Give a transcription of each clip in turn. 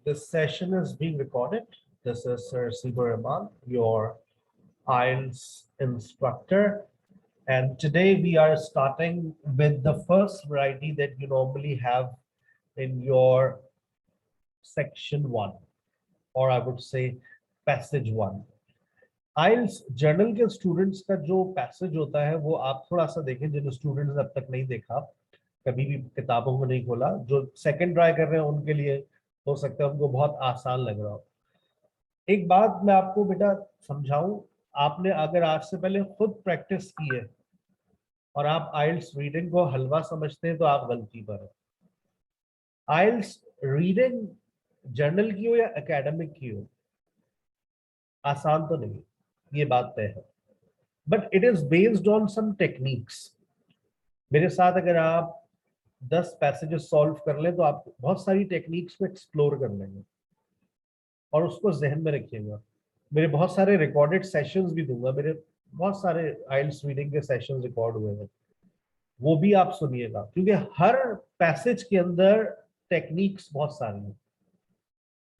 This session is being recorded. This is Sir Sibar Rahman, your IELTS instructor. And today we are starting with the first variety that you normally have in your section 1, or I would say passage 1. IELTS journal के students का जो passage होता है वो आप थोड़ा सा देखें, जिन स्टूडेंट्स ने अब तक नहीं देखा, कभी भी किताबों को नहीं खोला, जो सेकंड ट्राई कर रहे हैं उनके लिए हो सकता है उनको बहुत आसान लग रहा हो। एक बात मैं आपको बेटा समझाऊं, आपने अगर आज से पहले खुद प्रैक्टिस की है और आप आइल्स रीडिंग को हलवा समझते हैं तो आप गलती पर हैं। आइल्स रीडिंग जर्नल की हो या एकेडमिक की हो, आसान तो नहीं, ये बात तय है, but it is based on some techniques. मेरे साथ अगर आप 10 पैसेजेस सॉल्व कर लें तो आप बहुत सारी टेक्निक्स को एक्सप्लोर कर लेंगे और उसको जहन में रखिएगा। मेरे बहुत सारे रिकॉर्डेड सेशंस भी दूंगा, मेरे बहुत सारे आइल्स रीडिंग के सेशंस रिकॉर्ड हुए हैं, वो भी आप सुनिएगा, क्योंकि हर पैसेज के अंदर टेक्निक्स बहुत सारी हैं।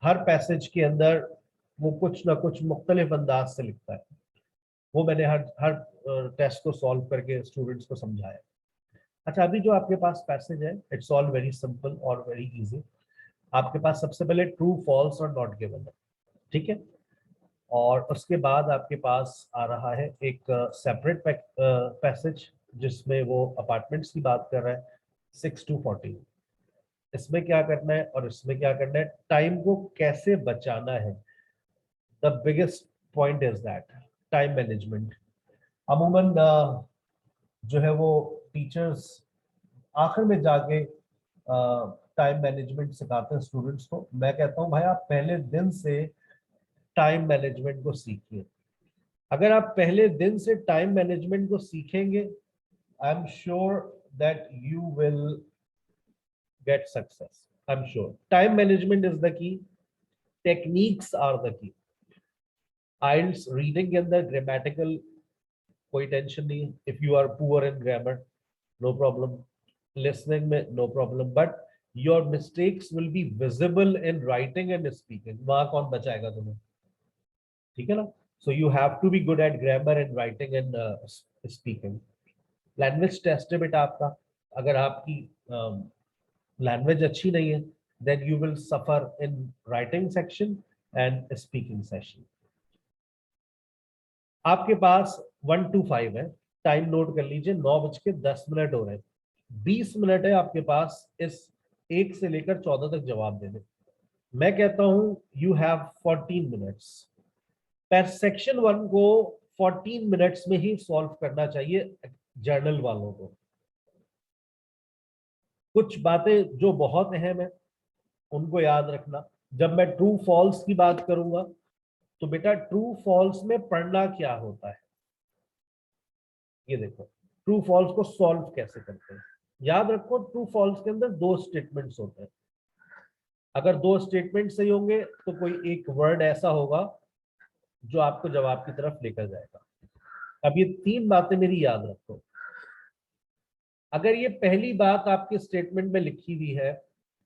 हर पैसेज के अंदर वो कुछ ना कुछ मुख्तलिफ अंदाज से लिखता है। वो मैंने हर टेस्ट को सॉल्व करके स्टूडेंट्स को समझाया। अच्छा, अभी जो आपके पास पैसेज है, इट्स ऑल वेरी सिंपल और वेरी इजी। आपके पास सबसे पहले ट्रू फॉल्स और नॉट गिवन है, ठीक है, और उसके बाद आपके पास आ रहा है एक सेपरेट पैसेज जिसमें वो अपार्टमेंट्स की बात कर रहा है, 6 to 14। इसमें क्या करना है और इसमें क्या करना है, टाइम को कैसे बचाना है। The biggest point is that time management. अमूमन जो है वो टीचर्स आखिर में जाके टाइम मैनेजमेंट सिखाते हैं स्टूडेंट्स को। मैं कहता हूँ भाई आप पहले दिन से टाइम मैनेजमेंट को सीखिए। अगर आप पहले दिन से टाइम मैनेजमेंट को सीखेंगे, I am sure that you will get success. I am sure time management is the key, techniques are the key. IELTS reading के अंदर ग्रामेटिकल कोई टेंशन नहीं, if you are poor in grammar no problem, listening में no problem, but your mistakes will be visible in writing and speaking. वहां कौन बचाएगा तुम्हें, ठीक है ना। So you have to be good at grammar and writing and speaking. Language test है बेटा आपका, अगर आपकी लैंग्वेज अच्छी नहीं है then you will suffer in writing section and speaking session. आपके पास 1 to 5 है, टाइम नोट कर लीजिए, 9:10 हो रहे हैं, 20 मिनट है आपके पास इस 1 से लेकर 14 तक जवाब देने। मैं कहता हूं यू हैव 14 मिनट्स। पर सेक्शन 1 को 14 मिनट्स में ही सॉल्व करना चाहिए जर्नल वालों को। कुछ बातें जो बहुत अहम है उनको याद रखना। जब मैं ट्रू फॉल्स की बात करूंगा तो बेटा ट्रू फॉल्स में पढ़ना क्या होता है, ये देखो। ट्रू फॉल्स को सॉल्व कैसे करते हैं, याद रखो ट्रू फॉल्स के अंदर 2 स्टेटमेंट्स होते हैं। अगर 2 स्टेटमेंट सही होंगे तो कोई एक वर्ड ऐसा होगा जो आपको जवाब की तरफ लेकर जाएगा। अब ये 3 बातें मेरी याद रखो। अगर ये पहली बात आपके स्टेटमेंट में लिखी हुई है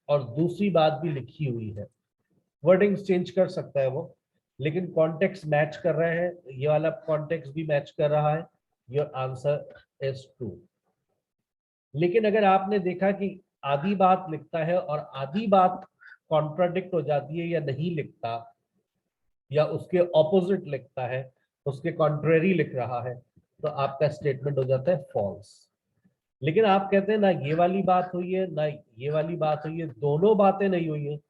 और दूसरी बात भी लिखी हुई है, वर्डिंग्स चेंज कर सकता है वो, लेकिन कॉन्टेक्स्ट मैच कर रहे हैं, ये वाला कॉन्टेक्स्ट भी मैच कर रहा है, योर आंसर इज ट्रू। लेकिन अगर आपने देखा कि आधी बात लिखता है और आधी बात कॉन्ट्राडिक्ट हो जाती है या नहीं लिखता या उसके ऑपोजिट लिखता है, उसके कॉन्ट्रेरी लिख रहा है, तो आपका स्टेटमेंट हो जाता है फॉल्स। लेकिन आप कहते हैं ना ये वाली बात हुई है ना ये वाली बात हुई है, दोनों बातें नहीं हुई है,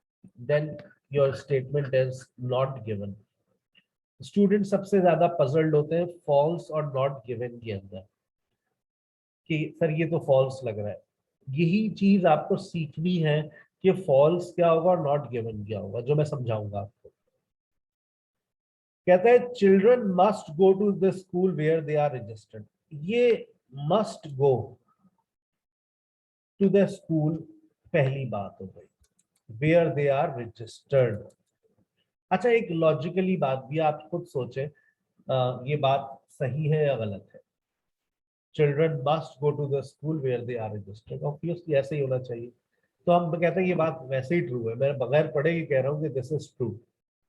then your statement is not given. Student सबसे ज्यादा पजल्ड होते हैं फॉल्स और नॉट गिवन के अंदर कि सर ये तो फॉल्स लग रहा है। यही चीज आपको सीखनी है कि फॉल्स क्या होगा और नॉट गिवन क्या होगा, जो मैं समझाऊंगा आपको। कहता है children must go to the school where they are registered. ये must go to the school पहली बात हो गई, वेयर दे आर रजिस्टर्ड। अच्छा, एक लॉजिकली बात भी आप खुद सोचें, ये बात सही है या गलत है। Children must go to the school where they are registered, obviously ऐसे ही होना चाहिए। तो हम कहते हैं ये बात वैसे ही ट्रू है, मैं बगैर पढ़े ही कह रहा हूँ कि दिस इज ट्रू,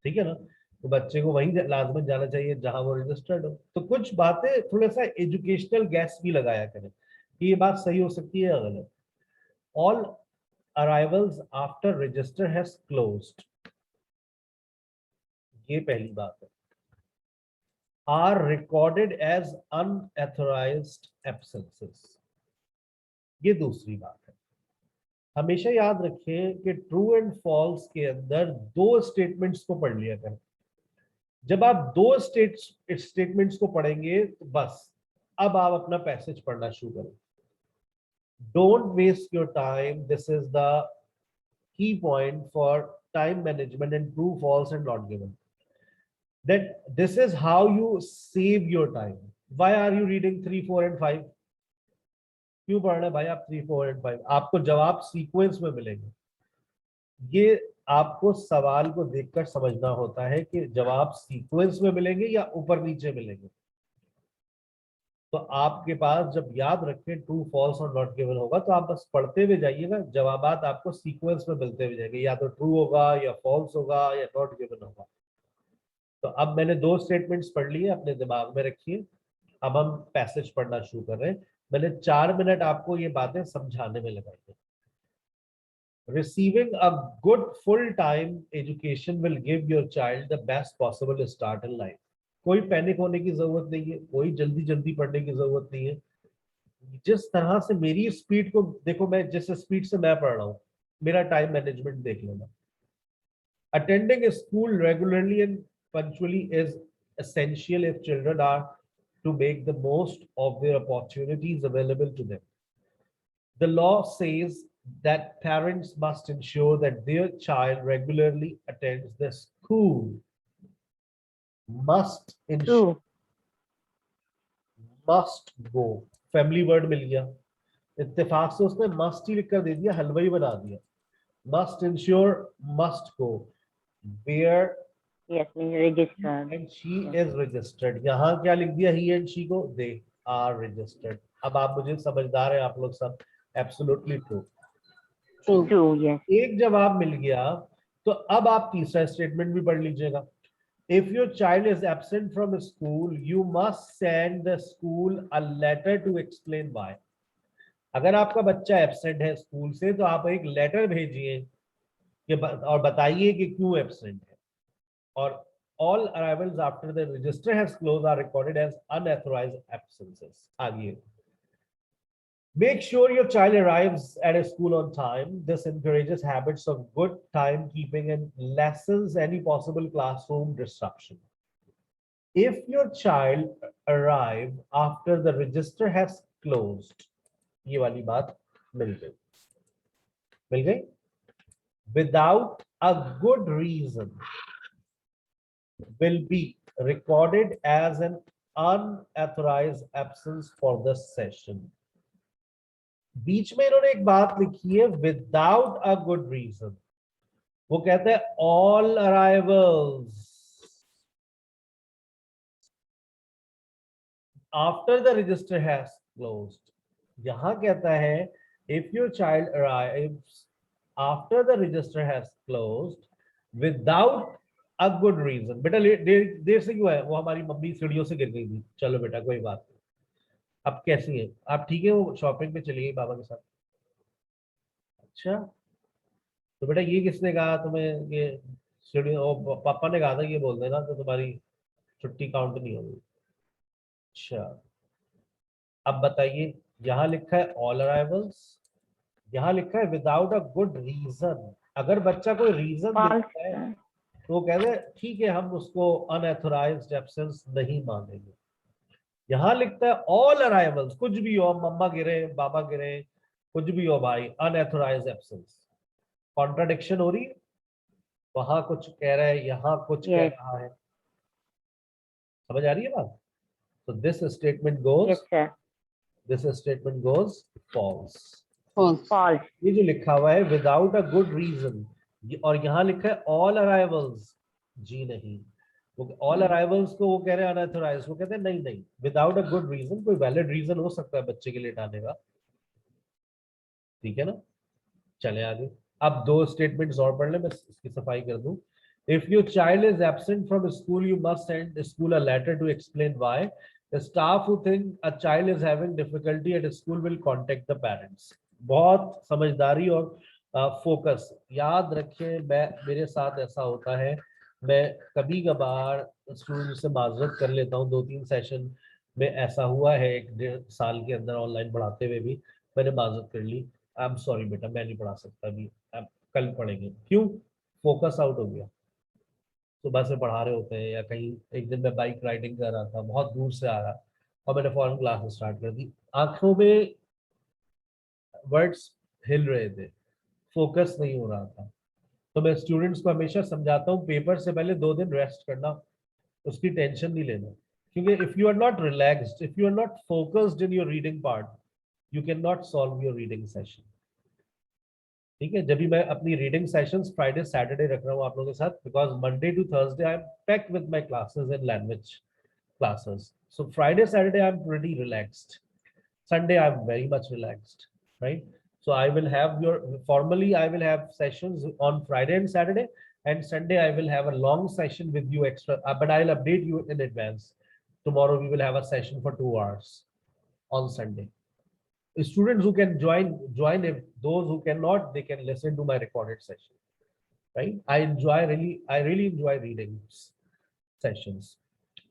ठीक है ना। तो बच्चे को वहीं लाजमन जाना चाहिए जहां वो रजिस्टर्ड हो। तो कुछ बातें थोड़ा सा एजुकेशनल गैस भी लगाया करें कि ये बात सही हो सकती है या गलत। All arrivals after register has closed, ये पहली बात है। आर रिकॉर्डेड एज अनऑथराइज्ड एब्सेंसेस, ये दूसरी बात है। हमेशा याद रखें कि ट्रू एंड फॉल्स के अंदर दो स्टेटमेंट्स को पढ़ लिया करें। जब आप दो स्टेटमेंट्स को पढ़ेंगे तो बस अब आप अपना पैसेज पढ़ना शुरू करें। Don't waste your time, this is the key point for time management and true false and not given, that this is how you save your time. Why are you reading 3, 4 and 5? क्यों पढ़ रहे हैं भाई आप 3, 4 and 5? आपको जवाब sequence में मिलेंगे। ये आपको सवाल को देखकर समझना होता है कि जवाब सीक्वेंस में मिलेंगे या ऊपर नीचे मिलेंगे। तो आपके पास जब याद रखें ट्रू फॉल्स और नॉट गिवन होगा तो आप बस पढ़ते हुए जाइएगा, जवाबात आपको सीक्वेंस में मिलते हुए जाएंगे, या तो ट्रू होगा या फॉल्स होगा या नॉट गिवन होगा। तो अब मैंने दो स्टेटमेंट्स पढ़ लिए, अपने दिमाग में रखिए। अब हम पैसेज पढ़ना शुरू कर रहे हैं। मैंने 4 मिनट आपको ये बातें समझाने में लगाई है। Receiving a good full-time education will give your child the best possible start in life. कोई पैनिक होने की जरूरत नहीं है, कोई जल्दी जल्दी पढ़ने की जरूरत नहीं है। जिस तरह से मेरी स्पीड को देखो, मैं जिस स्पीड से मैं पढ़ रहा हूँ, मेरा टाइम मैनेजमेंट देख लेना। Attending a school regularly and punctually is essential if children are to make the most of their opportunities available to them. The law says that parents must ensure that their child regularly attends the school. Must ensure, True. must go. Family word मिल गया, इत्तेफाक से उसने must ही लिख कर दे दिया, हलवाई बना दिया। Must ensure, must go. Where Yes, means registered. and she Yes. is registered. यहाँ क्या लिख दिया he and she को? They are registered. अब आप मुझे समझदार हैं आप लोग सब, absolutely true. True. Yes. एक जवाब मिल गया, तो अब आप तीसरा स्टेटमेंट भी पढ़ लीजिएगा। If your child is absent from school, you must send the school a letter to explain why. अगर आपका बच्चा एब्सेंट है स्कूल से तो आप एक लेटर भेजिए और बताइए कि क्यों एब्सेंट है। और all arrivals after the register has closed are recorded as unauthorized absences. आगे, make sure your child arrives at a school on time. This encourages habits of good timekeeping and lessens any possible classroom disruption. If your child arrive after the register has closed, ये वाली बात मिल गई, without a good reason will be recorded as an unauthorized absence for the session. बीच में इन्होंने एक बात लिखी है विदाउट अ गुड रीजन, वो कहते हैं all arrivals after the register has closed. यहां कहता है if your child arrives after the register has closed without a good reason. बेटा देर से क्यों है? वो हमारी मम्मी सीढ़ियों से गिर गई थी। चलो बेटा कोई बात नहीं, अब कैसी है आप? ठीक है, वो शॉपिंग पे चली गई बाबा के साथ। अच्छा, तो बेटा ये किसने कहा तुम्हें ये सीढ़ी? पापा ने कहा था ये बोल देना तो तुम्हारी छुट्टी काउंट नहीं होगी। अच्छा, अब बताइए, यहाँ लिखा है ऑल अराइवल्स, यहाँ लिखा है विदाउट अ गुड रीजन। अगर बच्चा कोई रीजन False. देता है तो वो कहते हैं ठीक है हम उसको अनऑथराइज्ड एब्सेंस नहीं मानेंगे। यहाँ लिखता है ऑल अराइवल्स, कुछ भी हो, मम्मा गिरे बाबा गिरे कुछ भी हो भाई, अनऑथराइज्ड एब्सेंस। कॉन्ट्राडिक्शन हो रही है, वहां कुछ कह रहा है यहाँ कुछ कह Yes. रहा है। समझ आ रही है बात? तो this statement goes, Yes, sir. This statement goes false. False. ये जो लिखा हुआ है विदाउट अ गुड रीजन, और यहाँ लिखा है ऑल अराइवल्स, जी नहीं, ऑल अराइवल्स को वो कह रहे हैं अनऑथराइज्ड, वो कहते हैं नहीं नहीं, विदाउट अ गुड रीजन। कोई वैलिड रीजन हो सकता है बच्चे के लेट आने का, ठीक है ना। चले आगे। अब दो स्टेटमेंट्स और पढ़ ले, बस इसकी सफाई कर दूं। If your child is absent from school, you must send the school a letter to explain why. The staff who think a child is having difficulty at school will contact the parents. बहुत समझदारी और focus याद रखिए। मेरे साथ ऐसा होता है, मैं कभी कभार स्टूडेंट से माजरत कर लेता हूँ। 2-3 सेशन में ऐसा हुआ है, 1-1.5 साल के अंदर ऑनलाइन पढ़ाते हुए भी मैंने माजरत कर ली। आई एम सॉरी बेटा, मैं नहीं पढ़ा सकता अभी, आप कल पढ़ेंगे। क्यों? फोकस आउट हो गया। सुबह से पढ़ा रहे होते हैं या कहीं, एक दिन मैं बाइक राइडिंग कर रहा था, बहुत दूर से आया और मैंने फॉरन क्लास स्टार्ट कर दी। आंखों में वर्ड्स हिल रहे थे, फोकस नहीं हो रहा था। तो मैं स्टूडेंट्स को हमेशा समझाता हूँ, पेपर से पहले 2 दिन रेस्ट करना, उसकी टेंशन नहीं लेना। क्योंकि if you are not relaxed, if you are not focused in your reading part, you can not solve your reading session. ठीक है, जब भी मैं अपनी रीडिंग सेशंस फ्राइडे सैटरडे रख रहा हूँ आप लोगों के साथ, because Monday to Thursday I am packed with my classes in language classes. So Friday Saturday I am pretty relaxed, Sunday I'm very much relaxed, right? So I will have formally I will have sessions on Friday and Saturday, and Sunday I will have a long session with you extra, but I'll update you in advance. Tomorrow we will have a session for 2 hours on Sunday. Students who can join. If those who cannot, they can listen to my recorded session, right? I really enjoy reading sessions.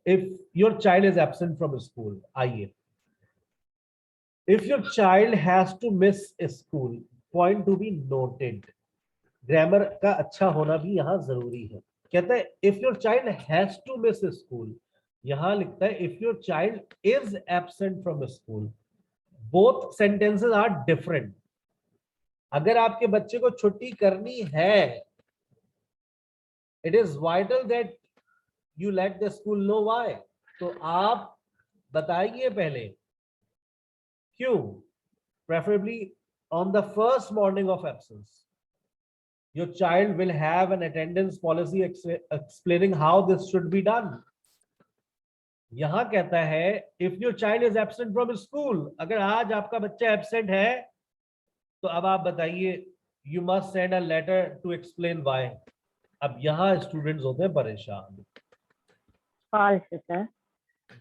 If your child is absent from school, आइए, if your child has to miss school, point to be noted. Grammar का अच्छा होना भी यहाँ जरूरी है। कहता है if your child has to miss school, यहाँ लिखता है if your child is absent from school. Both sentences are different. अगर आपके बच्चे को छुट्टी करनी है, it is vital that you let the school know why. तो आप बताइए पहले क्यों, preferably on the first morning of absence. Your child will have an attendance policy explaining how this should be done. यहां कहता है if your child is absent from school, अगर आज आपका बच्चा absent है तो अब आप बताइए you must send a letter to explain why. अब यहां स्टूडेंट्स होते हैं परेशान, false sir,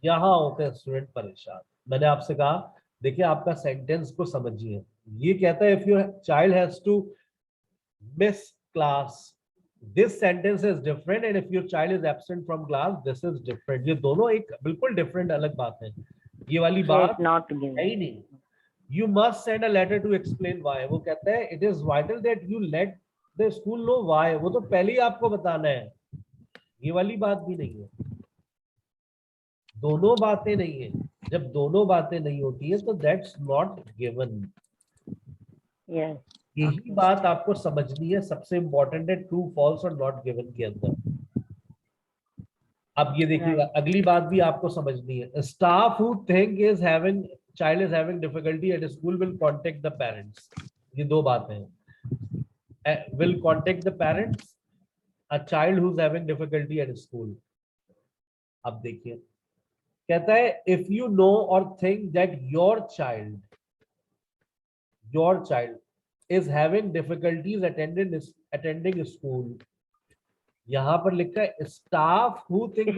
यहां होते हैं स्टूडेंट परेशान। मैंने आपसे कहा देखिए आपका सेंटेंस को समझिए। ये कहता है if your child has to miss class, this sentence is different, and if your child is absent from class, this is different. ये दोनों एक बिल्कुल different अलग बात है। ये वाली बात yes, not given. है ही नहीं। You must send a letter to explain why. वो कहता है it is vital that you let the school know why. वो तो पहले ही आपको बताना है, ये वाली बात भी नहीं है। दोनों बातें नहीं है। जब दोनों बातें नहीं होती है तो that's not given. Yes. यही बात आपको समझनी है, सबसे इंपॉर्टेंट है ट्रू फॉल्स और नॉट गिवन के अंदर। अब ये देखिएगा अगली बात भी आपको समझनी है। Staff who think is having child is having difficulty at school will contact the parents. ये दो बातें हैं, will contact the parents, a child who is having difficulty at school. अब देखिए कहता है इफ यू नो और think that your child is having difficulties attending school, यहां पर लिखा है staff who think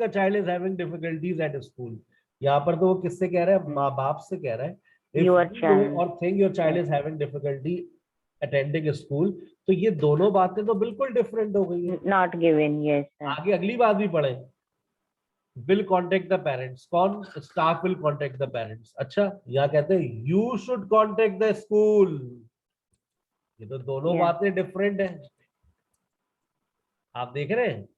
a child is having difficulties at school। यहाँ पर तो वो किससे कह रहा है, माँ बाप से कह रहा है। If Your you child. know or think your child is having difficulty attending school, तो ये दोनों बातें तो बिल्कुल डिफरेंट हो गई है। Not given. Yes sir. आगे अगली बात भी पढ़े, will contact the parents। कौन? staff will contact the parents। अच्छा यहाँ कहते हैं you should contact the school। ये तो दोनों बातें डिफरेंट है, आप देख रहे हैं।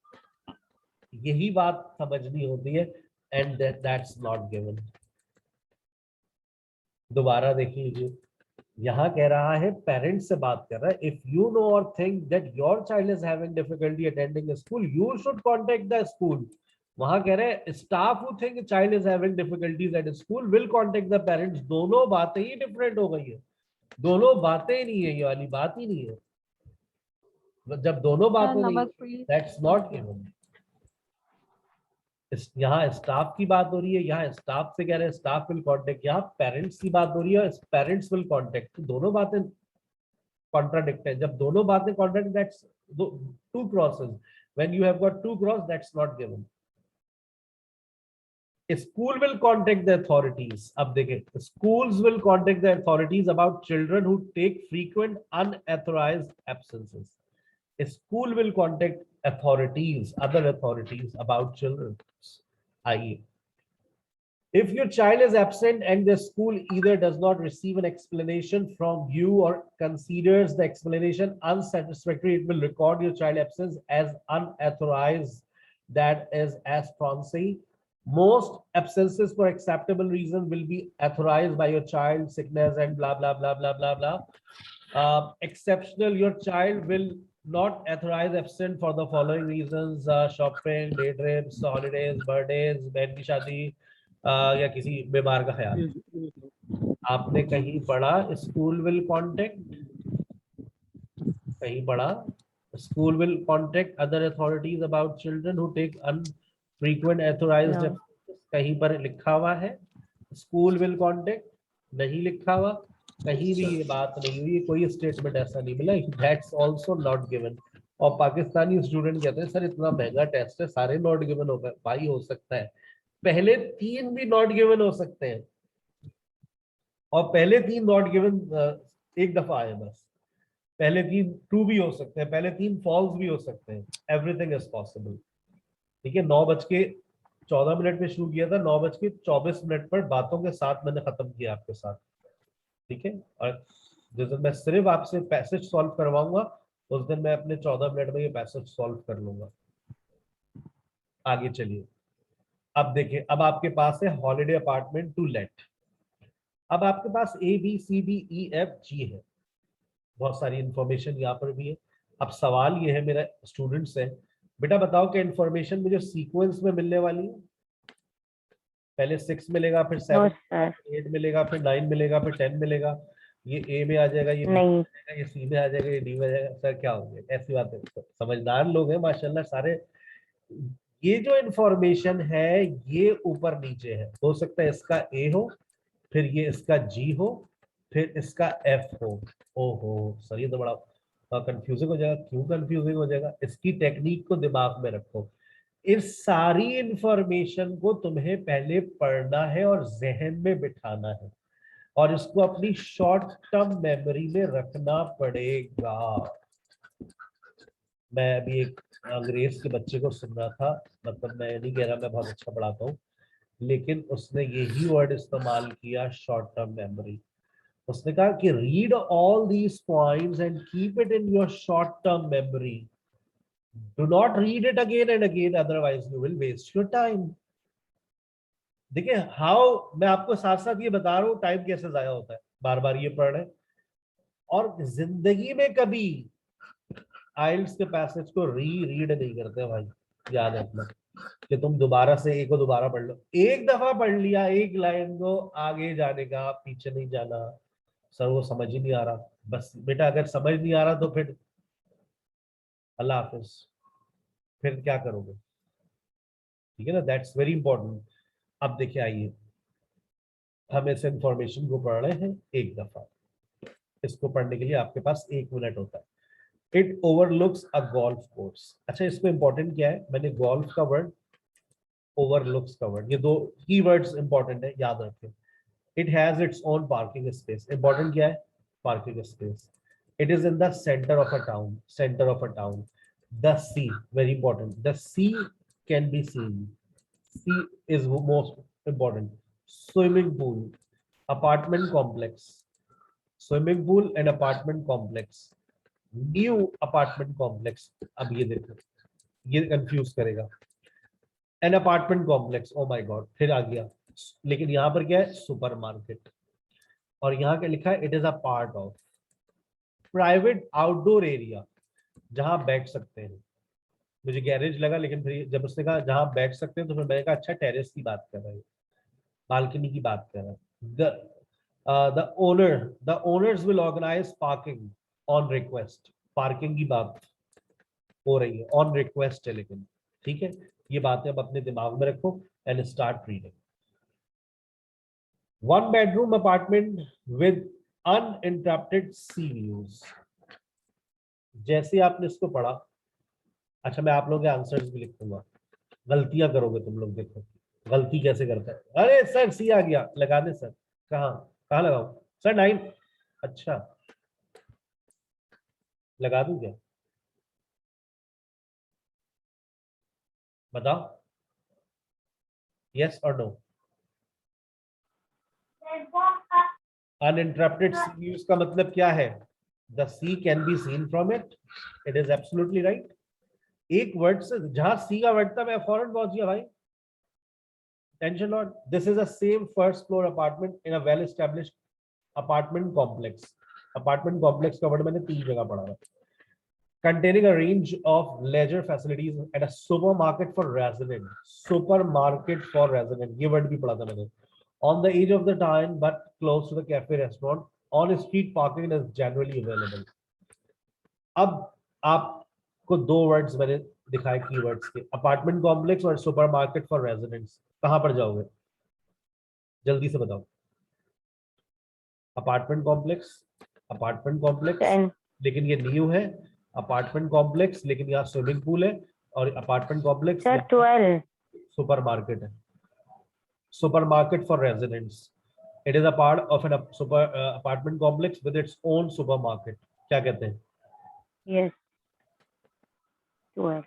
यही बात समझनी होती है, एंड दैट्स नॉट गिवन। दोबारा देख लीजिए, यहाँ कह रहा है पेरेंट्स से बात कर रहा है इफ यू नो और think that your child is having difficulty attending school you should contact the school. वहां कह रहे हैं staff who think child is having difficulties at school will contact the parents. दोनों बातें ही डिफरेंट हो गई है, दोनों बातें ही नहीं है, ये वाली बात ही नहीं है। जब दोनों बातें नहीं, दैट्स नॉट गिवन। यहाँ स्टाफ की बात हो रही है, यहाँ स्टाफ से कह रहे हैं स्टाफ विल कॉन्टेक्ट, यहाँ पेरेंट्स की बात हो रही है, पेरेंट्स विल कॉन्टेक्ट। दोनों बातें कॉन्ट्राडिक्ट है। जब दोनों बातें contradict, that's two crosses. When you have got two cross, that's not given. School will contact the authorities. अब देखें, schools will contact the authorities about children who take frequent unauthorized absences. A school will contact authorities, other authorities about children. आइए, if your child is absent and the school either does not receive an explanation from you or considers the explanation unsatisfactory, it will record your child absence as unauthorized, that is as truancy. Most absences for acceptable reason will be authorized by your child, sickness and blah blah blah blah blah blah. Exceptional, your child will not authorize absent for the following reasons: shopping, day trips, holidays, birthdays, बहन की शादी, या किसी बीमार का ख्याल। आपने कहीं पढ़ा स्कूल विल कॉन्टेक्ट, कहीं पढ़ा school will contact other authorities about children who take unfrequent authorized, No. कहीं पर लिखा हुआ है स्कूल विल कॉन्टेक्ट? नहीं लिखा हुआ, कहीं भी ये बात नहीं हुई, कोई स्टेटमेंट ऐसा नहीं मिला। That's also not given. और पाकिस्तानी स्टूडेंट कहते हैं सर इतना महंगा टेस्ट है, सारे नॉट गिवन हो गए। भाई हो सकता है पहले 3 भी नॉट गिवन हो सकते हैं, और पहले 3 नॉट गिवन एक दफा आए बस। पहले 3 ट्रू भी हो सकते हैं, पहले 3 फॉल्स भी हो सकते हैं। Everything is possible. ठीक है, 9:14 पे शुरू किया था, 9:24 पर बातों के साथ मैंने खत्म किया आपके साथ। ठीक है, और जिस दिन मैं सिर्फ आपसे पैसेज सॉल्व करवाऊंगा उस दिन मैं अपने 14 मिनट में ये पैसेज सॉल्व कर लूंगा। आगे चलिए, अब देखिए, अब आपके पास है हॉलिडे अपार्टमेंट टू लेट। अब आपके पास ABCDEFG है, बहुत सारी इंफॉर्मेशन यहाँ पर भी है। अब सवाल ये है मेरा स्टूडेंट से, बेटा बताओ कि इंफॉर्मेशन मुझे सीक्वेंस में मिलने वाली है? पहले 6 मिलेगा, फिर 7 8 मिलेगा, फिर 9 मिलेगा, फिर 10 मिलेगा, ये ए में आ जाएगा, ये नहीं, ये सी में आ जाएगा, ये डी में आ जाएगा। सर क्या हो गया? ऐसी बात है, समझदार लोग हैं माशाल्लाह सारे। ये जो इंफॉर्मेशन है ये ऊपर नीचे है, हो सकता है इसका ए हो, फिर ये इसका जी हो, फिर इसका एफ हो। ओहो सर ये तो बड़ा कंफ्यूजिंग हो जाएगा। क्यों कंफ्यूजिंग हो जाएगा? इसकी टेक्निक को दिमाग में रखो। इस सारी इंफॉर्मेशन को तुम्हें पहले पढ़ना है और जहन में बिठाना है, और इसको अपनी शॉर्ट टर्म मेमोरी में रखना पड़ेगा। मैं अभी एक अंग्रेज के बच्चे को सुन रहा था, मतलब मैं नहीं कह रहा मैं बहुत अच्छा पढ़ाता हूँ, लेकिन उसने यही वर्ड इस्तेमाल किया, शॉर्ट टर्म मेमोरी। उसने कहा कि read all these points and keep it in your short term memory, do not read it again and again, otherwise you will waste your time. देखिए हाउ, मैं आपको साथ साथ ये बता रहा हूँ टाइम कैसे जाया होता है बार बार ये पढ़ रहे, और जिंदगी में कभी आइल्स के पैसेज को रीड नहीं करते भाई, याद रखना कि तुम दोबारा से एक को दोबारा पढ़ लो। एक दफा पढ़ लिया एक लाइन को, आगे जाने का, पीछे नहीं जाना। सर वो समझ ही नहीं आ रहा, बस बेटा अगर समझ नहीं आ रहा तो फिर अल्लाह हाफिज, फिर क्या करोगे? ठीक है ना, दैट्स वेरी इंपॉर्टेंट। अब देखिए आइए, हम इस इंफॉर्मेशन को पढ़ रहे हैं एक दफा। इसको पढ़ने के लिए आपके पास 1 मिनट होता है। It overlooks a golf course. अच्छा इसमें इंपॉर्टेंट क्या है, मैंने गोल्फ का वर्ड, ओवरलुक्स का वर्ड, ये 2 की वर्ड्स इंपॉर्टेंट है, याद रखें। It has its own parking space. Important क्या है? Parking space. It is in the centre of a town, centre of a town. The sea, very important, the sea can be seen, sea is most important. Swimming pool, apartment complex, swimming pool and apartment complex, new apartment complex. अब ये देखो, ये confuse करेगा। An apartment complex, oh my god, फिर आ गया। लेकिन यहाँ पर क्या है? सुपरमार्केट। और यहाँ क्या लिखा है? It is a part of private outdoor area, जहां बैठ सकते हैं। मुझे गैरेज लगा, लेकिन फिर जब उसने कहा जहां बैठ सकते हैं तो फिर मैंने कहा अच्छा टेरेस की बात कर रहा है, बालकनी की बात कर रहा है। The owners will organise parking on request. Parking की बात हो रही है, ऑन रिक्वेस्ट है लेकिन, ठीक है। ये बातें अब अपने दिमाग में रखो and start reading. 1 bedroom apartment with uninterrupted sea views। जैसे आपने इसको पढ़ा, अच्छा मैं आप लोगों के आंसर्स भी लिख दूंगा, गलतियां करोगे तुम लोग, देखो गलती कैसे करता है। अरे सर सी आ गया, लगा दे सर। कहाँ कहाँ लगाऊं सर? 9। अच्छा लगा दूं क्या? बताओ, यस और नो। अनइंटरप्टेड सी व्यूज का मतलब क्या है? The sea can be seen from it. It is absolutely right. एक वर्ड से, जहां सी का वर्ड था मैं फौरन पहुंच गया भाई। Tension not. This is a same first floor apartment in a well established apartment complex. Apartment complex का वर्ड मैंने 3 जगह पढ़ा है। Containing a range of leisure facilities and a supermarket for residents। Supermarket for residents, ये word भी पढ़ा था मैंने। On the edge of the town but close to the cafe restaurant, on street parking is generally available। अब आपको 2 words मैंने दिखाए keywords के, अपार्टमेंट कॉम्प्लेक्स और सुपरमार्केट फॉर रेजिडेंट्स। कहां पर जाओगे जल्दी से बताओ? अपार्टमेंट कॉम्प्लेक्स, अपार्टमेंट कॉम्प्लेक्स 10, लेकिन ये न्यू है, अपार्टमेंट कॉम्प्लेक्स लेकिन यहाँ स्विमिंग पूल है, और अपार्टमेंट कॉम्प्लेक्स sir, 12, सुपरमार्केट है। Supermarket for residents, it is a part of an super apartment complex with its own supermarket. क्या कहते हैं? yes, 12,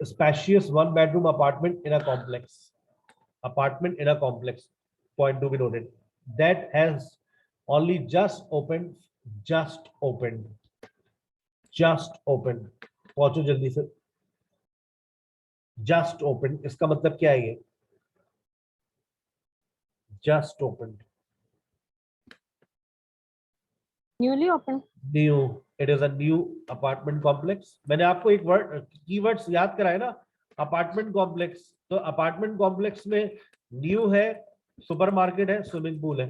Spacious 1 bedroom apartment in a complex, apartment in a complex, point to be noted, that has only just opened, just opened, just opened। पहुंचो जल्दी से। just opened इसका मतलब क्या है? ये just opened, Newly opened. new, it is a new apartment complex। मैंने आपको एक वर्ड कीवर्ड्स याद कराए ना, अपार्टमेंट कॉम्प्लेक्स। तो अपार्टमेंट कॉम्प्लेक्स में न्यू है, सुपरमार्केट है, स्विमिंग पूल है।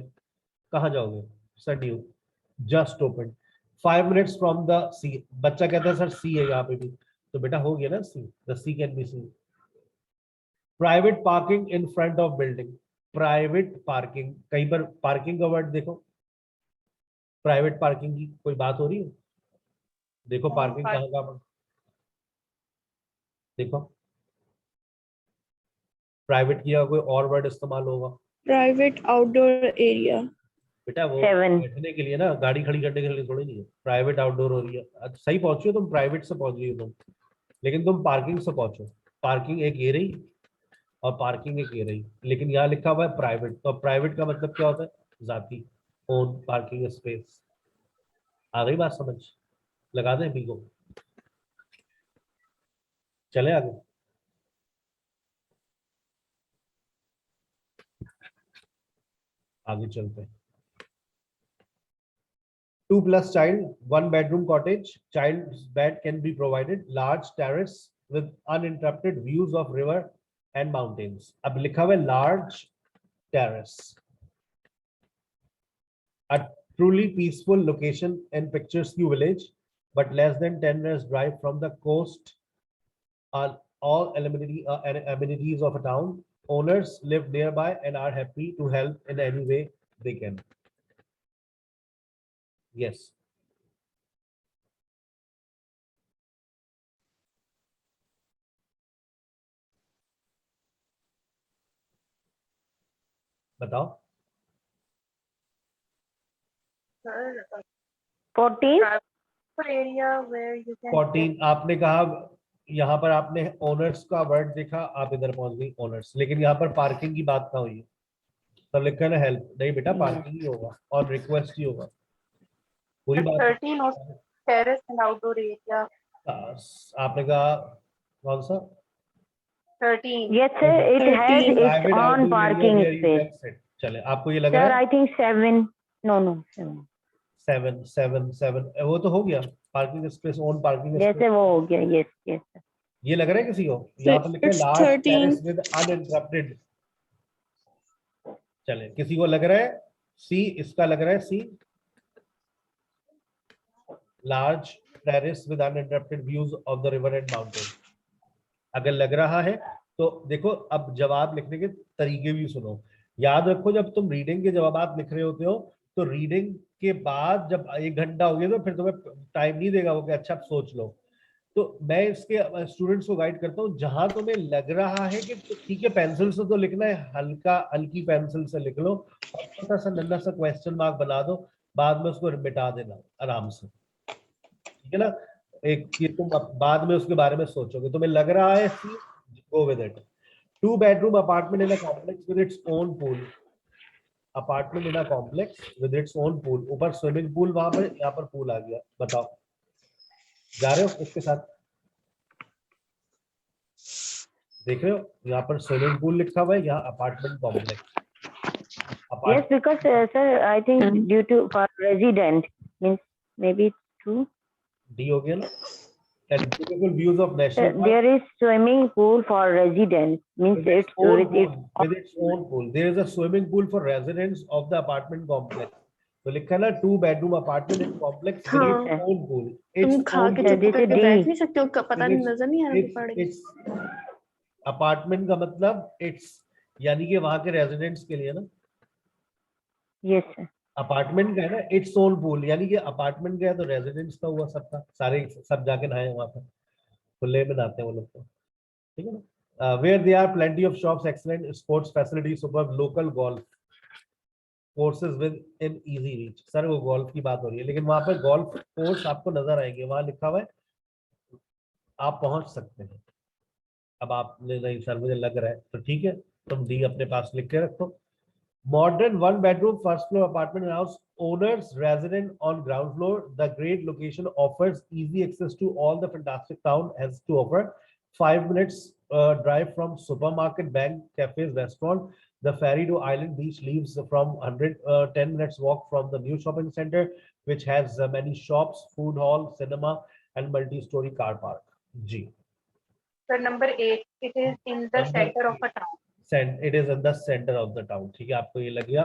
कहाँ जाओगे sir? New, just open, 5 minutes from the sea. बच्चा कहता है सर सी है यहाँ पे भी, तो बेटा हो गया ना sea, the sea can be seen. Private parking in front of building, private parking, कहीं पर पार्किंग का वर्ड देखो, प्राइवेट पार्किंग की कोई बात हो रही है? देखो पार्किंग कहाँ कहाँ पर, देखो प्राइवेट की कोई और वर्ड इस्तेमाल होगा? Private outdoor area. बेटा वो 7, बैठने के लिए ना, गाड़ी खड़ी करने के लिए थोड़ी नहीं है। प्राइवेट आउटडोर हो रही है, अच्छा, सही पहुंची हो तुम, प्राइवेट से पहुंच गई हो तुम, लेकिन तुम पार्किंग से पहुंचो। पार्किंग एक ये रही और पार्किंग एक ये रही, लेकिन यहाँ लिखा हुआ है प्राइवेट। तो प्राइवेट का मतलब क्या होता है? जाती, ओन पार्किंग स्पेस। आ गई बात समझ? लगा दें बी को, चले आगे। आगे चलते हैं। 2+ child, 1 bedroom cottage, child's bed can be provided, large terrace with uninterrupted views of river and mountains। अब लिखा हुआ है large terrace, a truly peaceful location in picturesque village, but less than 10 minutes drive from the coast, are all amenities of a town। Owners live nearby and are happy to help in any way they can। Yes, बताओ। 14, Area where you can 14 आपने कहा, यहाँ पर आपने owners का word देखा, आप इधर पहुंच गई ओनर्स, लेकिन यहाँ पर पार्किंग की बात कहाँ हुई है? तब लिखा है ना हेल्प, नहीं बेटा पार्किंग ही होगा और रिक्वेस्ट ही होगा, पूरी बात। 13 of terrace and outdoor area. आपने कहा कौन सा? 13. yes sir, it has 13. its Private own outdoor area parking where you space। can sit। चले, आपको ये लग Sir, रहा है? I think 7, no, 7, 7 वो तो हो गया, parking space, own parking space. जैसे वो हो गया, yes, yes sir। ये लग रहा है किसी को? यहाँ पर लिखा है It's large 13. Terrace with uninterrupted. चले, किसी को लग रहा है सी? इसका लग रहा है सी, large terrace with uninterrupted views of the river and mountain। अगर लग रहा है तो देखो, अब जवाब लिखने के तरीके भी सुनो। याद रखो, जब तुम रीडिंग के जवाब लिख रहे होते हो तो रीडिंग के बाद जब 1 घंटा हो गया तो फिर तुम्हें टाइम नहीं देगा वो कि अच्छा अब सोच लो। तो मैं इसके स्टूडेंट्स को गाइड करता हूँ, जहां तुम्हें लग रहा है कि तो ठीक है पेंसिल से तो लिखना है, हल्की पेंसिल से लिख लो और छोटा सा नन्हा सा क्वेश्चन मार्क बना दो, बाद में उसको मिटा देना आराम से, ठीक है ना। एक कि तुम बाद में उसके बारे में सोचोगे, तुम्हें लग रहा है sea, go with it. 2 bedroom apartment in a complex with its own pool। Apartment in a complex with its own pool. ऊपर स्विमिंग पूल, वहां पर, यहाँ पर पूल आ गया। बताओ, जा रहे हो इसके साथ? देख रहे हो यहाँ पर स्विमिंग पूल लिखा हुआ है, यहाँ apartment complex. Yes, because sir, I think due to for resident means maybe true. D हो गया ना। And beautiful views of national park There is swimming pool for residents means with its it's own with pool. its With its own pool. There is a swimming pool for residents of the apartment complex. तो लिखा है ना 2 bedroom apartment in complex with its हाँ। own pool. तुम Its खा own के pool. चुप this करके is बैठ D. नहीं सकते हो, पता नहीं, नजर नहीं आ रहा कि पढ़ It's अपार्टमेंट का मतलब इट्स, यानी कि वहां के रेजिडेंट्स के लिए ना। Yes, sir. अपार्टमेंट का है ना इट्स ओन पूल, यानी कि अपार्टमेंट का है तो रेजिडेंट्स का हुआ सबका, सारे सब जाके नहाए वहां पर, खुले में नहाते हैं वो लोग तो, ठीक है ना। Where they are plenty of shops, excellent sports facility, super local golf courses within easy reach. Sir वो गोल्फ की बात हो रही है, लेकिन वहां पर गोल्फ कोर्स आपको नजर आएंगे, वहां लिखा हुआ है आप पहुंच सकते हैं। अब आपने नहीं सर मुझे लग रहा है, तो ठीक है, तुम डी अपने पास लिख के रखो। Modern 1 bedroom first floor apartment house, owners resident on ground floor. The great location offers easy access to all the fantastic town has to offer. 5 minutes drive from supermarket, bank, cafes, restaurant. The ferry to Island Beach leaves from 10 minutes walk from the new shopping center, which has many shops, food hall, cinema, and multi-story car park. G. So number 8, it is in the Number center of a town. It is in the center of the town। ठीक है, आपको ये लग गया,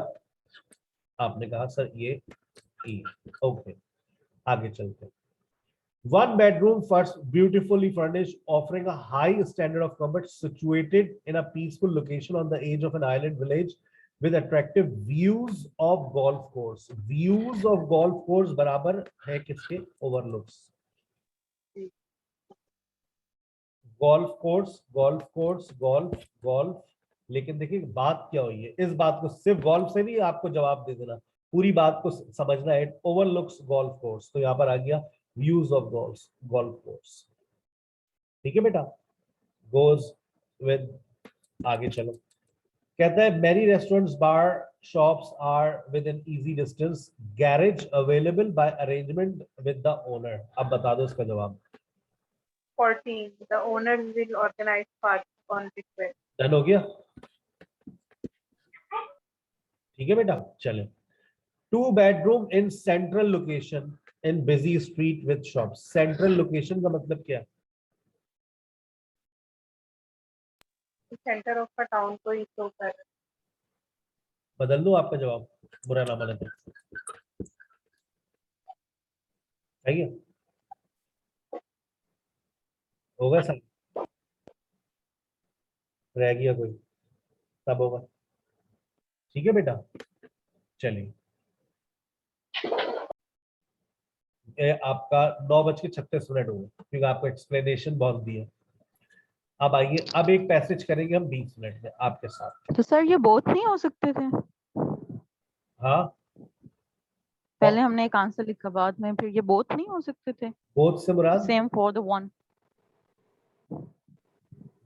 आपने कहा sir ये ई। Okay, आगे चलते हैं। 1 bedroom first, beautifully furnished, offering a high standard of comfort, situated in a peaceful location on the edge of an island village with attractive views of golf course। Views of golf course बराबर है किसके? Overlooks। Golf course, golf course, golf, golf. लेकिन देखिए बात क्या हुई है, इस बात को सिर्फ गोल्फ से नहीं आपको जवाब दे देना, पूरी बात को समझना है। ओवरलुक्स गोल्फ कोर्स, तो यहाँ पर आ गया व्यूज ऑफ गोल्फ कोर्स। ठीक है बेटा, गोज विद, आगे चलो। कहता है many restaurants, bar, shops are with an easy distance, garage available by arrangement with the owner. अब बता दो इसका जवाब। 14, the owners will organize parking on request. Done हो गया, ठीक है बेटा, चले। 2 bedroom in central location in busy street with shops। Central location का मतलब क्या है? Center of a town को ही show कर रहा है। बदल दो आपका जवाब, बुरा ना माने तो। सही है, होगा सब, रह गया कोई? सब होगा, ठीक है बेटा, चलिए। आपका 9:36 हो गए, क्योंकि आपको एक्सप्लेनेशन बहुत दी है। अब आइए, अब एक पैसेज करेंगे हम 20 मिनट में आपके साथ। तो सर ये बोथ नहीं हो सकते थे? हाँ, पहले हमने एक आंसर लिखा, बाद में फिर ये बोथ नहीं हो सकते थे? बोथ से मुराद सेम फॉर द वन,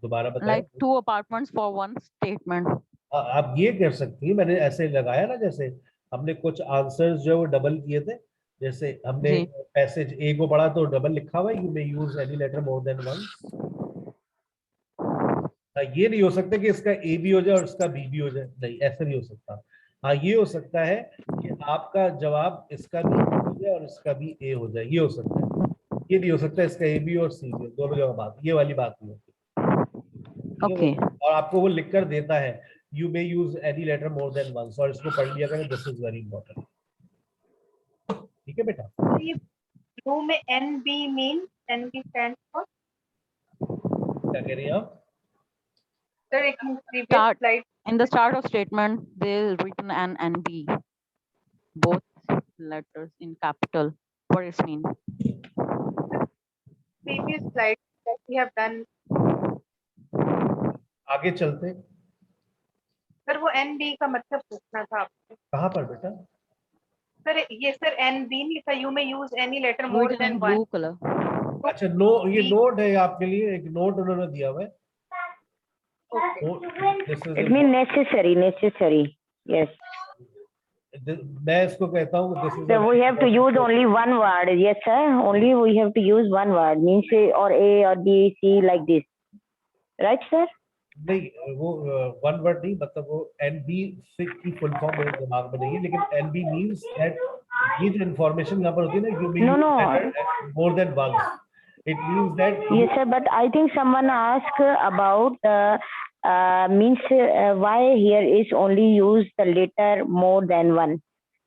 दोबारा बताएं। Like 2 apartments for one statement. आप ये कर सकती हैं, मैंने ऐसे लगाया ना, जैसे हमने कुछ आंसर्स जो वो डबल किए थे, जैसे हमने जी। पैसेज ए को पढ़ा तो डबल लिखा हुआ है, you may use any letter more than one. ये नहीं हो सकता कि इसका ए भी हो जाए और इसका बी भी हो जाए, नहीं ऐसा नहीं हो सकता। हाँ ये हो सकता है कि आपका जवाब इसका भी हो जाए और इसका भी ए हो जाए, ये हो सकता है। ये नहीं हो सकता इसका ए भी और सी भी, दोनों जगह बात, ये वाली बात नहीं होती। ओके, और आपको वो लिख कर देता है you may use any letter more than once, और इसको पढ़ लिया करें, दिस इज वेरी इंपॉर्टेंट। ठीक है बेटा। ब्लू में NB means NB stands for क्या कह रही हैं आप? Sir, in previous Start. slide, In the start of statement, they written N and B, both letters in capital. What does it mean? previous slide that we have done, आगे चलते हैं। Sir वो NB का मतलब पूछना था आपको। कहाँ पर बेटा? सर ये सर NB नहीं लिखा, you may use any letter more Written than in one. blue color. अच्छा, नो, ये नोट है आपके लिए, एक नोट उन्होंने दिया हुआ है। Okay. This is It means necessary, necessary. Yes. मैं इसको कहता हूँ this is So a we have to use only one word. Yes, sir. Only we have to use one word. Means or A or B, C like this. Right, sir? नहीं, वो one word नहीं, मतलब वो NB की full form मेरे दिमाग में नहीं है, लेकिन NB मींस दैट ये जो इंफॉर्मेशन यहाँ पर होती है ना, you may No, use no. letter more than once. It means that Yes, sir. But I think someone asked about means why here is only use the letter more than one.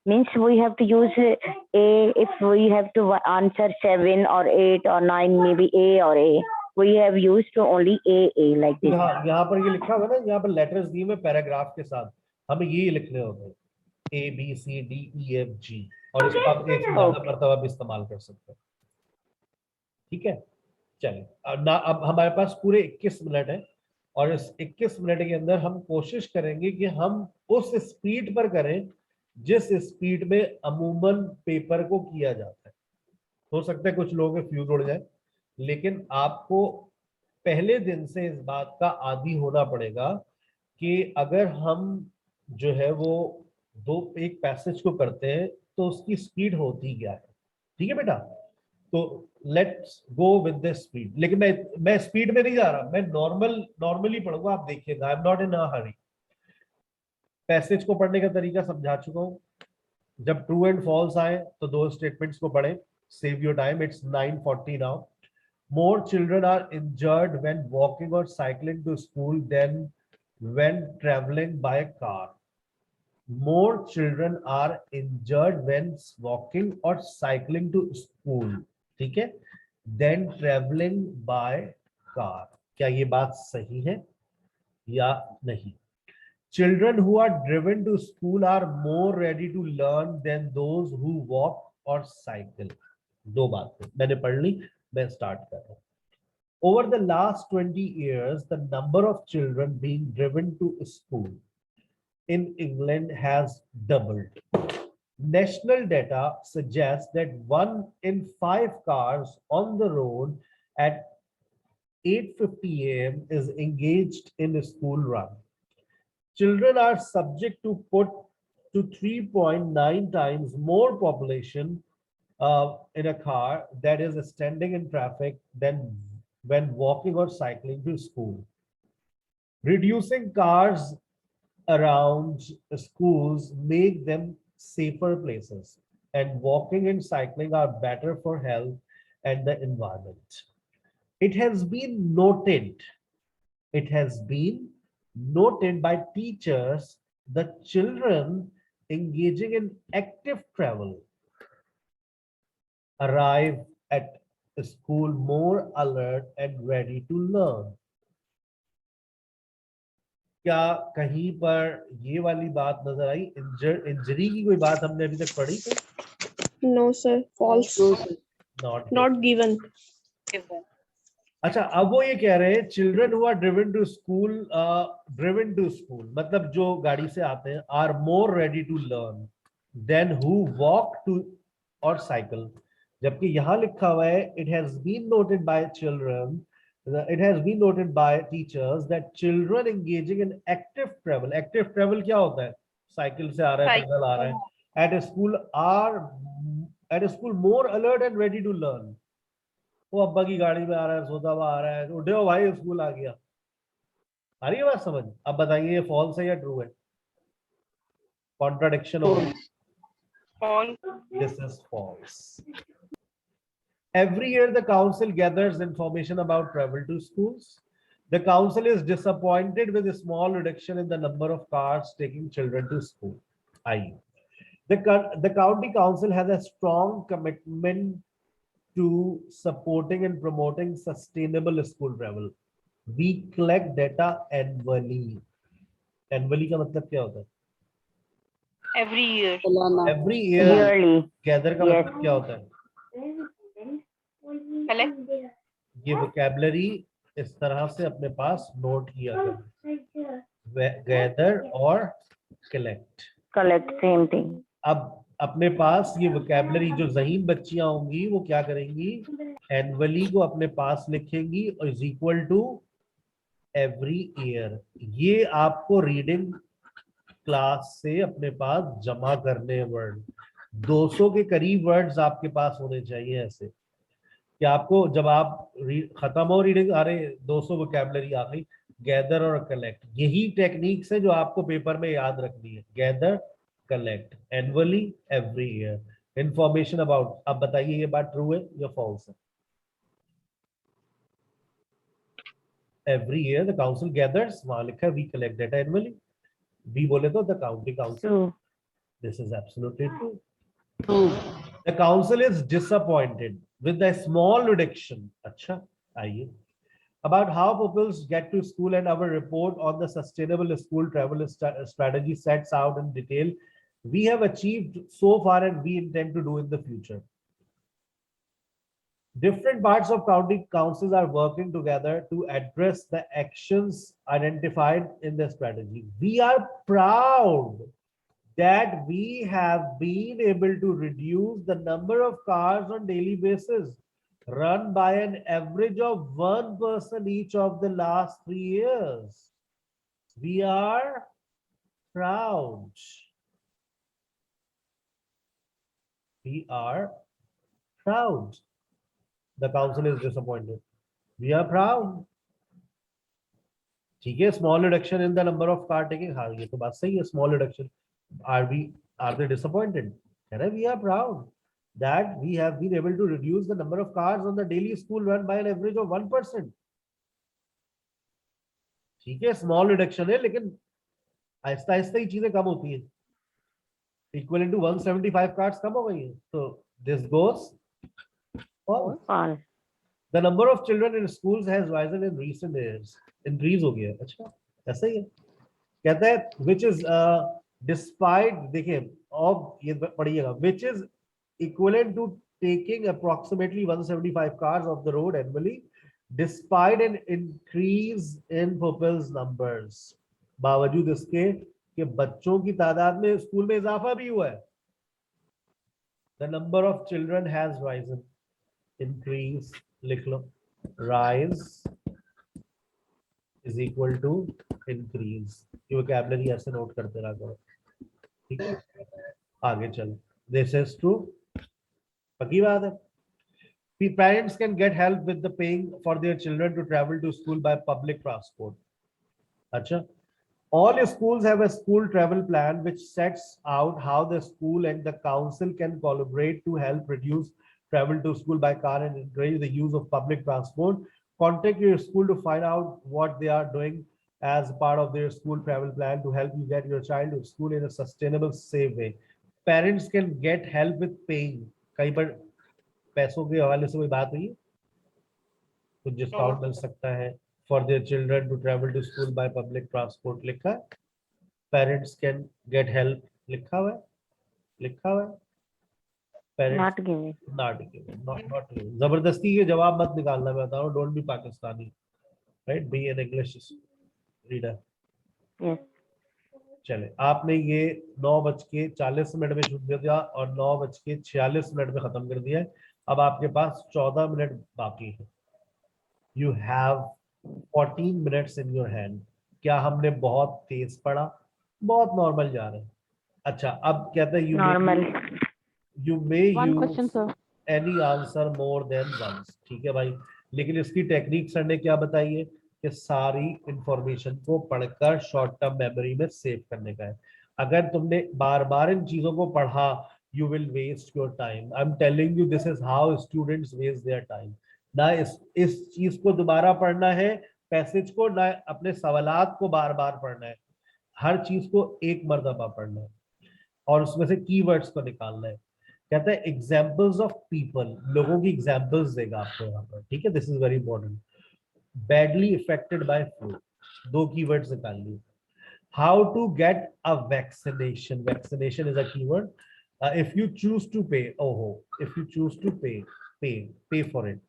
Means we have to use A if we have to answer 7 or 8 or 9, maybe A or A. We have used only A like this. यहाँ पर ये लिखा हुआ है ना, यहाँ पर letters दिए हुए पैराग्राफ के साथ, हमें ये लिखने होते हैं ABCDEFG, और इसको आप एक से ज्यादा मर्तबा भी इस्तेमाल कर सकते हैं। ठीक है, चलिए अब हमारे पास पूरे 21 मिनट है, और इस 21 मिनट के अंदर हम कोशिश करेंगे कि हम उस स्पीड पर करें जिस स्पीड में अमूमन पेपर को किया जाता है। हो सकता है कुछ लोगों के फ्यूज उड़ जाए, लेकिन आपको पहले दिन से इस बात का आदी होना पड़ेगा कि अगर हम जो है वो एक पैसेज को करते हैं तो उसकी स्पीड होती क्या है। ठीक है बेटा, तो let's go with the speed. लेकिन मैं स्पीड में नहीं जा रहा, मैं नॉर्मली पढ़ूंगा, आप देखिएगा, I am not in a Hari. Passage को पढ़ने का तरीका समझा चुका हूं। जब ट्रू एंड फॉल्स आए तो दो स्टेटमेंट्स को पढ़ें। Save your time, it's 9:40 now. More children are injured when walking or cycling to school than when traveling by car. More children are injured when walking or cycling to school, ठीक है, than traveling by car. क्या ये बात सही है या नहीं? Children who are driven to school are more ready to learn than those who walk or cycle. दो बातें मैंने पढ़ ली, मैं स्टार्ट कर रहा हूं। Over the last 20 years, the number of children being driven to school in England has doubled. National data suggests that 1 in 5 cars on the road at 8:50 a.m. is engaged in a school run. Children are subject to put to 3.9 times more population in a car that is standing in traffic than when walking or cycling to school. Reducing cars around schools make them safer places, and walking and cycling are better for health and the environment. It has been noted by teachers that children engaging in active travel arrive at school more alert and ready to learn. क्या कहीं पर ये वाली बात नजर आई? Injury की कोई बात हमने अभी तक पढ़ी? No, sir. False. Not given. अच्छा, अब वो ये कह रहे हैं children who are driven to school, मतलब जो गाड़ी से आते हैं, are more ready to learn than who walk to or cycle. जबकि यहां लिखा हुआ है it has been noted by children, it has been noted by teachers that children engaging in active travel क्या होता है? साइकिल से आ रहा है, पैदल आ रहा है, at a school more alert and ready to learn. वो अब्बा की गाड़ी में आ रहा है, सोता हुआ आ रहा है, उठे हो भाई स्कूल आ गया। आ रही है बात समझ? अब बताइए ये फॉल्स है या ट्रू है? कॉन्ट्राडिक्शन हो गई। This is false. Every year, the council gathers information about travel to schools. The council is disappointed with a small reduction in the number of cars taking children to school. The county council has a strong commitment to supporting and promoting sustainable school travel. We collect data annually. Annually का मतलब क्या होता है? Every year. Every year. Yearly. Gather का Yes. मतलब क्या होता है? Collect. ये वोकैबुलरी इस तरह से अपने पास नोट किया करें, गैदर और कलेक्ट। Collect, same thing. अब अपने पास ये वोकैबुलरी जो ज़हीन बच्चियां होंगी वो क्या करेंगी? एनुअली को अपने पास लिखेंगी और is equal to every year. ये आपको रीडिंग क्लास से अपने पास जमा करने वर्ड 200 के करीब वर्ड्स आपके पास होने चाहिए ऐसे कि आपको जब आप खत्म हो रीडिंग, अरे 200 वोकैबुलरी आ गई। गैदर और कलेक्ट, यही टेक्निक्स है जो आपको पेपर में याद रखनी है। Gather, collect, annually, every year. Information about, अब बताइए ये बात ट्रू है या फॉल्स है? Every year the council gathers, वहां लिखा है we collect data annually. B बोले तो the county council. True. This is absolutely true. The council is disappointed with the small reduction. अच्छा, आइए about how pupils get to school, and our report on the sustainable school travel strategy sets out in detail we have achieved so far and we intend to do in the future. Different parts of county councils are working together to address the actions identified in the strategy. We are proud that we have been able to reduce the number of cars on daily basis run by an average of 1 person each of the last 3 years. We are proud. We are proud. The council is disappointed. We are proud. ठीक है, small reduction in the number of car taking, हाँ ये तो बात सही है, small reduction. Are they disappointed? We are proud that we have been able to reduce the number of cars on the daily school run by an average of 1%. ठीक है, small reduction है, लेकिन आहिस्ता आहिस्ता ही चीजें कम होती हैं। Equivalent to 175 cars कम हो गई है, तो this goes false. False. The number of children in schools has risen in recent years. Increase हो गया है। अच्छा, ऐसा ही है। कहता है which is despite, देखिए अब ये पढ़िएगा, which is equivalent to taking approximately 175 cars off the road annually despite an increase in pupils numbers. बावजूद इसके कि बच्चों की तादाद में स्कूल में इजाफा भी हुआ है। The number of children has risen. Increase लिख लो, rise is equal to increase। ये वोकैबुलरी ऐसे नोट करते रहा करो, ठीक है? आगे चलो, this is true, पक्की बात है। Parents can get help with the paying for their children to travel to school by public transport. अच्छा, all schools have a school travel plan which sets out how the school and the council can collaborate to help reduce travel to school by car and encourage the use of public transport. Contact your school to find out what they are doing as part of their school travel plan to help you get your child to school in a sustainable, safe way. Parents can get help with paying. कहीं पर पैसों के हवाले से कोई बात हुई, कुछ डिस्काउंट मिल सकता है for their children to travel to school by public transport लिखा है। Parents can get help लिखा हुआ है, लिखा हुआ है। Parents Not given. not given, not given। जबरदस्ती ये जवाब मत निकालना, मैं बता रहा हूँ, don't be Pakistani, right? Be an English reader। Yes. चले, आपने ये 9:40 में शुरू कर दिया और 9:46 में खत्म कर दिया है। अब आपके पास 14 मिनट बाकी है। You have 14 minutes in your hand। क्या हमने बहुत तेज पढ़ा? बहुत नॉर्मल जा रहे हैं। अच्छा, अब कहते हैं Normal. you may One question, use sir. any answer more than once। ठीक है भाई, लेकिन इसकी टेक्निक सर ने क्या बताई है कि सारी इंफॉर्मेशन को पढ़कर शॉर्ट टर्म मेमोरी में सेव करने का है। अगर तुमने बार बार इन चीजों को पढ़ा, you will waste your time। I'm telling you, this is how students waste their time। ना इस चीज को दोबारा पढ़ना है, पैसेज को, ना अपने सवालात को बार बार पढ़ना है। हर चीज को एक मर्तबा पढ़ना है और उसमें से कीवर्ड्स को निकालना है। कहता है एग्जाम्पल्स ऑफ पीपल, लोगों की एग्जाम्पल्स देगा आपको यहाँ पर, ठीक है? This is very important. badly affected by flu. दो keywords निकाल लिए. How to get a vaccination? Vaccination is a keyword. If you choose to pay, if you choose to pay for it.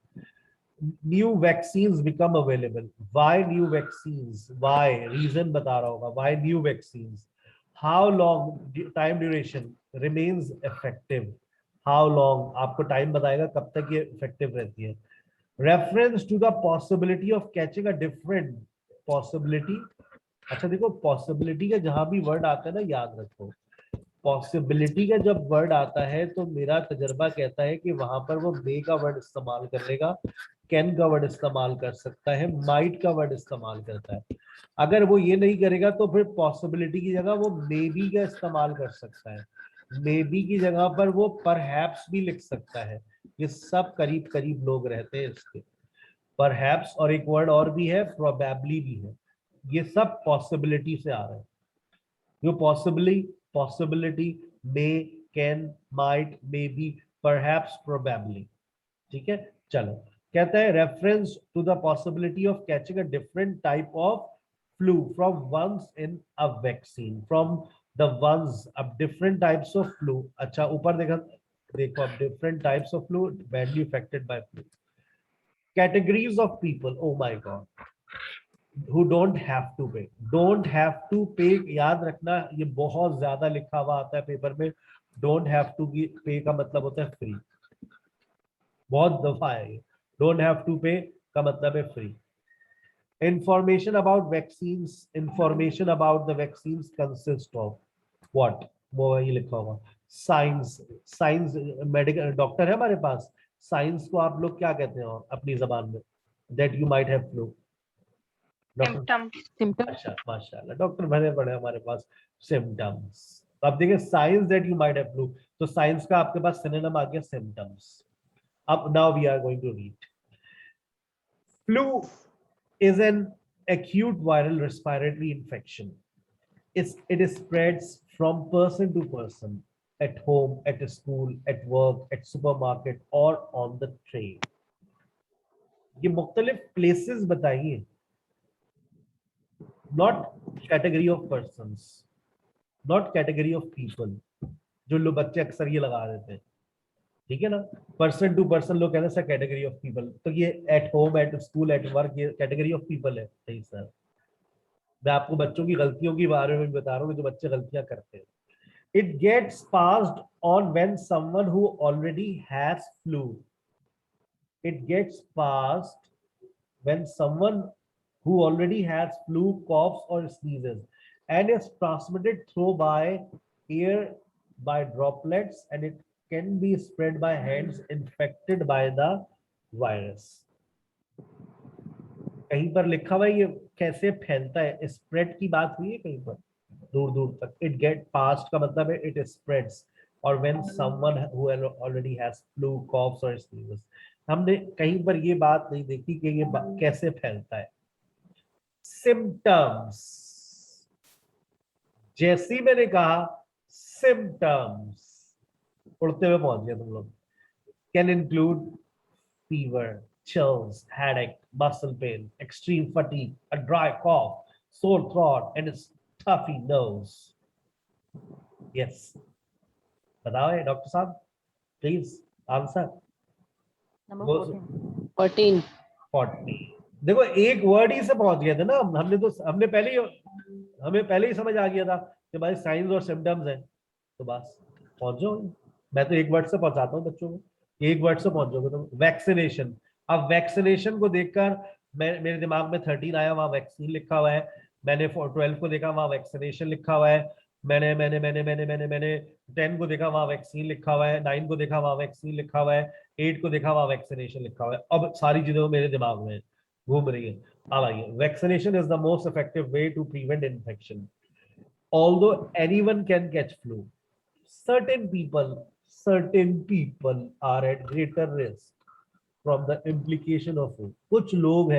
New vaccines become available. Why new vaccines? Why? Reason बता रहा होगा. Why new vaccines? How long time duration remains effective? How long? आपको time बताएगा कब तक ये effective रहती है. Reference to the possibility of catching a different possibility. अच्छा देखो possibility का जहां भी word आता है ना याद रखो. पॉसिबिलिटी का जब वर्ड आता है तो मेरा तजर्बा कहता है कि वहां पर वो मे का वर्ड इस्तेमाल कर लेगा, कैन का वर्ड इस्तेमाल कर सकता है, माइट का वर्ड इस्तेमाल करता है. अगर वो ये नहीं करेगा तो फिर पॉसिबिलिटी की जगह वो मे बी का इस्तेमाल कर सकता है. मे बी की जगह पर वो परहैप्स भी लिख सकता है. ये सब करीब करीब लोग रहते हैं इसके. परहैप्स और एक वर्ड और भी है, प्रोबेबली भी है. ये सब पॉसिबिलिटी से आ रहे हैं. जो possibility, may, can, might, maybe, perhaps, probably. ठीक है. चलो कहता है reference to the possibility of catching a different type of flu from ones in a vaccine, from the ones of different types of flu. अच्छा ऊपर देखो different types of flu badly affected by flu. Categories of people. Oh my god. Who don't have to pay. Don't have to pay याद रखना, ये बहुत ज्यादा लिखा हुआ आता है पेपर में. Don't have to pay का मतलब होता है फ्री. बहुत दफा है ये. Don't have to pay का मतलब है free. Information about vaccines. Information about the vaccines consist of what? वो ये लिखा हुआ. Science मेडिकल डॉक्टर है हमारे पास. साइंस को आप लोग क्या कहते हैं अपनी जबान में? That you might have flu. Symptoms. अच्छा माशाल्लाह डॉक्टर भरे पड़े हमारे पास. सिम्टम्स. अब देखिए signs that you might have flu, तो साइंस का आपके पास सिनोनिम आ गया सिम्टम्स. अब now we are going to read. Flu is an acute viral respiratory infection. It spreads from person to person, at home, at a school, at work, at supermarket or on the train. ये मुख्तलिफ places बताइए. Not category of persons, not category of people. जो लोग बच्चे अक्सर ये लगा देते हैं. ठीक है ना. पर्सन टू पर्सन लोग कहते हैं सर कैटेगरी ऑफ पीपल. तो ये at home, at school, at work, ये कैटेगरी ऑफ पीपल है. सही सर. मैं आपको बच्चों की गलतियों के बारे में बता रहा हूँ जो बच्चे गलतियां करते हैं. It gets passed on when someone who already has flu. It gets passed when someone who already has flu coughs or sneezes and is transmitted through by air by droplets, and it can be spread by hands infected by the virus. कहीं पर लिखा हुआ है ये कैसे फैलता है. Spread की बात हुई है कहीं पर दूर दूर तक. इट गेट पास्ट का मतलब है इट स्प्रेड्स, और when someone who already has flu coughs और स्नीजेस. हमने कहीं पर ये बात नहीं देखी कि ये कैसे फैलता है. सिम्टम्स. जैसी मैंने कहा सिम्टम्स उड़ते हुए पहुंच गए तुम लोग. Can include fever, chills, headache, muscle pain, extreme fatigue, a dry cough, sore throat, and a stuffy nose. Yes. बताओ डॉक्टर साहब प्लीज आंसर. Number 14. 40. देखो एक वर्ड ही से पहुंच गए थे ना. हमें पहले ही समझ आ गया था कि भाई साइंस और सिम्टम्स है, तो बस पहुंच जाओ. मैं तो एक वर्ड से पहुंचाता हूँ बच्चों को. एक वर्ड से पहुंच जाओगे तो. वैक्सीनेशन. अब वैक्सीनेशन को देखकर मेरे दिमाग में 13 आया, वहां वैक्सीन लिखा हुआ है. मैंने 12 को देखा, वहां वैक्सीनेशन लिखा हुआ है. मैंने 10 को देखा, वहां वैक्सीन लिखा हुआ है. 9 को देखा, वहां वैक्सीन लिखा हुआ है. 8 को देखा, वहां वैक्सीनेशन लिखा हुआ है. अब सारी चीजें मेरे दिमाग में घूम रही है. अब आइए. Vaccination is the most effective way to prevent infection. Although anyone can catch flu, certain people are at greater risk from the implication of flu. कुछ लोग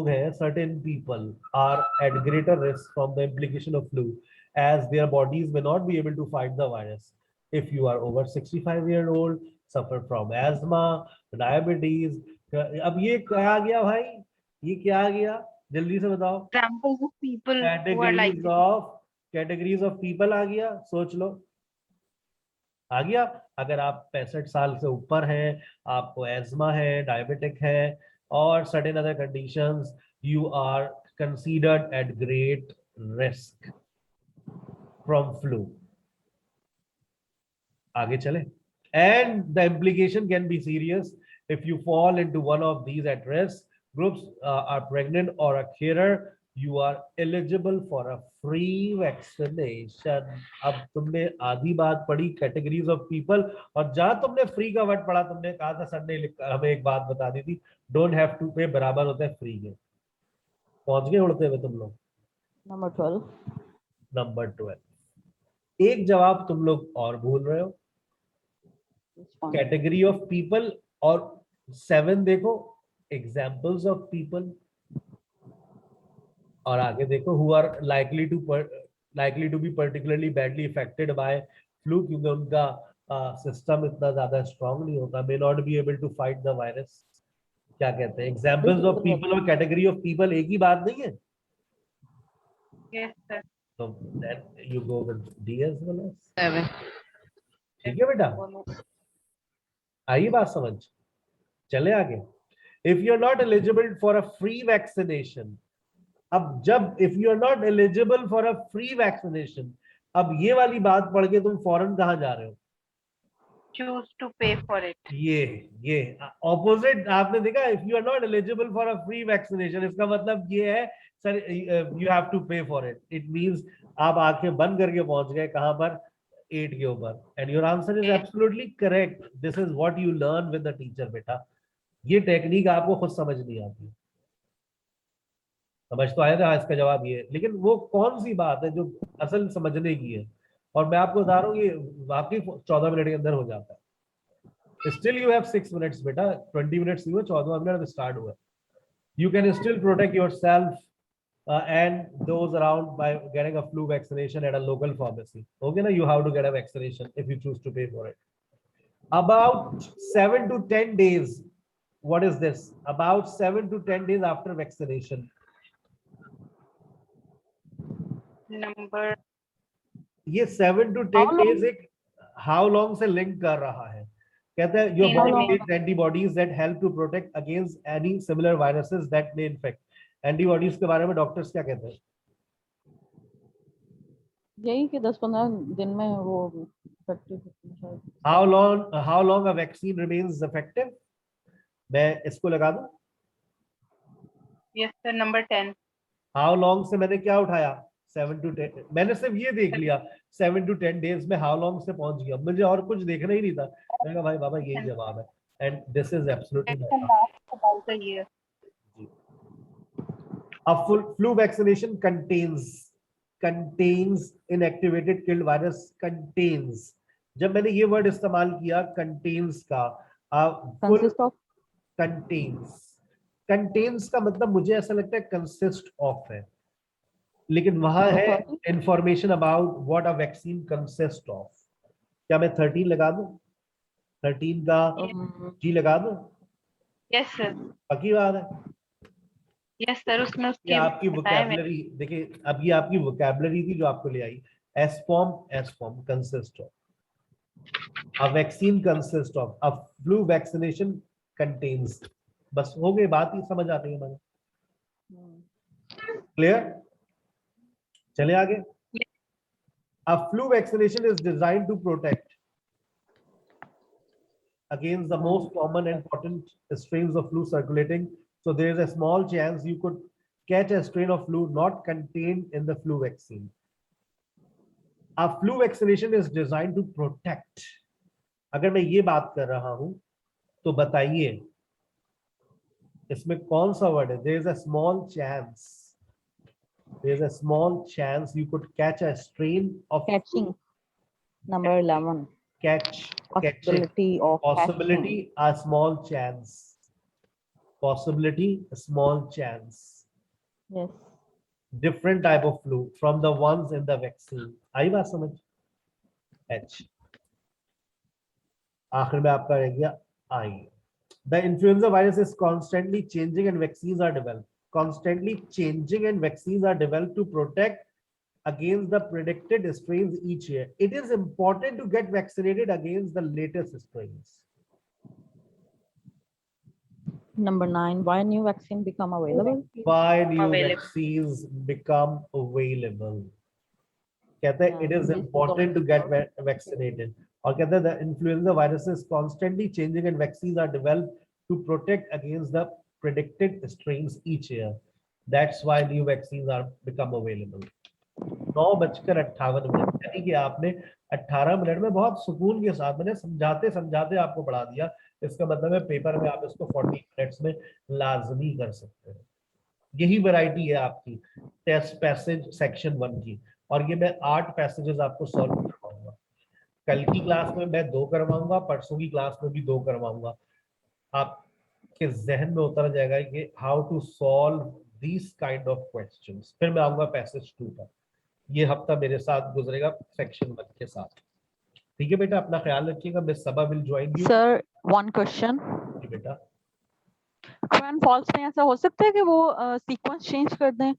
हैं, certain people are at greater risk from the implication of flu, as their bodies may not be able to fight the virus. If you are over 65 years old, suffer from asthma, diabetes, अब ये क्या आ गया भाई, ये क्या आ गया, जल्दी से बताओ। Examples of people who are like categories this. Of, categories of people आ गया, सोच लो, आ गया। अगर आप 65 साल से ऊपर हैं, आपको एज्मा है, डायबिटिक है और certain other conditions, you are considered at great risk from flu. आगे चले, and the implication can be serious if you fall into one of these at risk groups, are pregnant और a care, you are eligible for a free vaccination। अब तुमने आधी बात पढ़ी categories of people, और जहां तुमने फ्री का वर्ड पढ़ा, तुमने कहा था सर ने हमें एक बात बता दी थी, डोंट हैव टू पे बराबर होता है फ्री के। पहुंच गए उड़ते हुए तुम लोग। Number 12. नंबर 12, एक जवाब तुम लोग और भूल रहे हो, This one. Category of people, और 7 देखो, एग्जाम्पल्स ऑफ पीपल, और आगे देखो who are likely to be particularly badly affected by flu, क्योंकि उनका सिस्टम इतना ज्यादा स्ट्रांग नहीं होता, may not be able to fight the virus. क्या कहते हैं, एग्जाम्पल्स ऑफ पीपल और कैटेगरी ऑफ पीपल एक ही बात नहीं है। Yes, sir. तो then you go with D as well as. 7. ठीक है बेटा, आई बात समझ, चले आगे। If you are not eligible for a free vaccination, अब जब if you are not eligible for a free vaccination, अब ये वाली बात पढ़ के तुम फौरन कहां जा रहे हो, Choose to pay for it. ये ऑपोजिट आपने देखा, if you are not eligible for a free vaccination, इसका मतलब ये है sir you have to pay for it. It means आप आंखें बंद करके पहुंच गए कहां पर, 8 के ऊपर, and your answer is absolutely correct. This is what you learn with the teacher बेटा, ये टेक्निक आपको खुद समझ नहीं आती। समझ तो आया था इसका जवाब ये, लेकिन वो कौन सी बात है जो असल समझने की है, और मैं आपको बता रहा हूँ ये वाकई 14 मिनट के अंदर हो जाता है। स्टिल यू हैव 6 मिनट्स बेटा, 20 मिनट्स हुए, 14 मिनट स्टार्ट हुआ। You can still protect your self and those around by getting a flu vaccination at a local pharmacy. Okay, now you have to get a vaccination if you choose to pay for it. About 7 to 10 days, what is this? About 7 to 10 days after vaccination, Number ये 7 to 10 days एक how long से link कर रहा है, कहते हैं your How body long? makes antibodies that help to protect against any similar viruses that may infect। Antibodies के बारे में डॉक्टर्स क्या कहते हैं, यही कि 10-15 दिन में वो effective होती है शायद। how long a vaccine remains effective, मैं इसको लगा दूं, yes, sir. Number 10. how long से मैंने क्या उठाया, 7 to 10, मैंने सिर्फ ये देख लिया 7 to 10 डेज में how long से पहुंच गया, मुझे और कुछ देखना ही नहीं था। मैंने कहा भाई बाबा यही जवाब है, and this is absolutely It can last about a year. A full flu vaccination contains inactivated killed virus, contains, जब मैंने ये वर्ड इस्तेमाल किया contains का, full Consist of contains का मतलब मुझे ऐसा लगता है consist of है, लेकिन वहां है information about what a vaccine consists of। क्या मैं 13 लगा दूं, 13 का जी लगा दूं, Yes, sir. पक्की बात है। Yes, sir. उसमें ये उसकी आपकी बताया मैंने। वोकैबुलरी देखिए, अब ये आपकी वोकैबुलरी थी जो आपको ले आई, as form consist of, a vaccine consist of, a flu vaccination contains, बस हो गई बात, ही समझ आती है हमारे, क्लियर, चले आगे। A flu vaccination is designed to protect against the most common and potent strains of flu circulating, so there is a small chance you could catch a strain of flu not contained in the flu vaccine. A flu vaccination is designed to protect। अगर मैं ये बात कर रहा हूं तो बताइए इसमें कौन सा वर्ड है, there is a small chance, there is a small chance you could catch a strain of catching. Number 11. possibility, a small chance, possibility, a small chance, Yes. different type of flu from the ones in the vaccine। आई बात समझ, H आखिर में आपका रह गया आई। The influenza virus is constantly changing and vaccines are developed. Constantly changing and vaccines are developed to protect against the predicted strains each year. It is important to get vaccinated against the latest strains. Number 9, why new vaccine become available? Why new vaccines become available? कहते हैं it is important to get vaccinated. और कहते हैं the influenza virus is constantly changing and vaccines are developed to protect against the predicted strains each year. That's why new vaccines are become available. 9:58 यानी कि आपने 18 minute में बहुत सुकून के साथ मैंने समझाते समझाते आपको पढ़ा दिया. इसका मतलब है पेपर में आप इसको 40 मिनट्स में लाजमी कर सकते हैं. यही वैरायटी है आपकी टेस्ट पैसेज सेक्शन 1 की. और ये मैं 8 पैसेजेस आपको सॉल्व करवाऊंगा. कल की क्लास में मैं 2 करवाऊंगा, परसों की क्लास में भी 2 करवाऊंगा. आपके जहन में उतर जाएगा कि how to solve this kind of questions. फिर मैं आऊंगा पैसेज 2 पर. ये हफ्ता मेरे साथ गुजरेगा सेक्शन 1 के साथ. ठीक है बेटा, अपना ख्याल रखिएगा. Miss Saba will join you. Sir, one question. बेटा ट्रू एंड फॉल्स में ऐसा हो सकता है कि वो सीक्वेंस चेंज कर दें?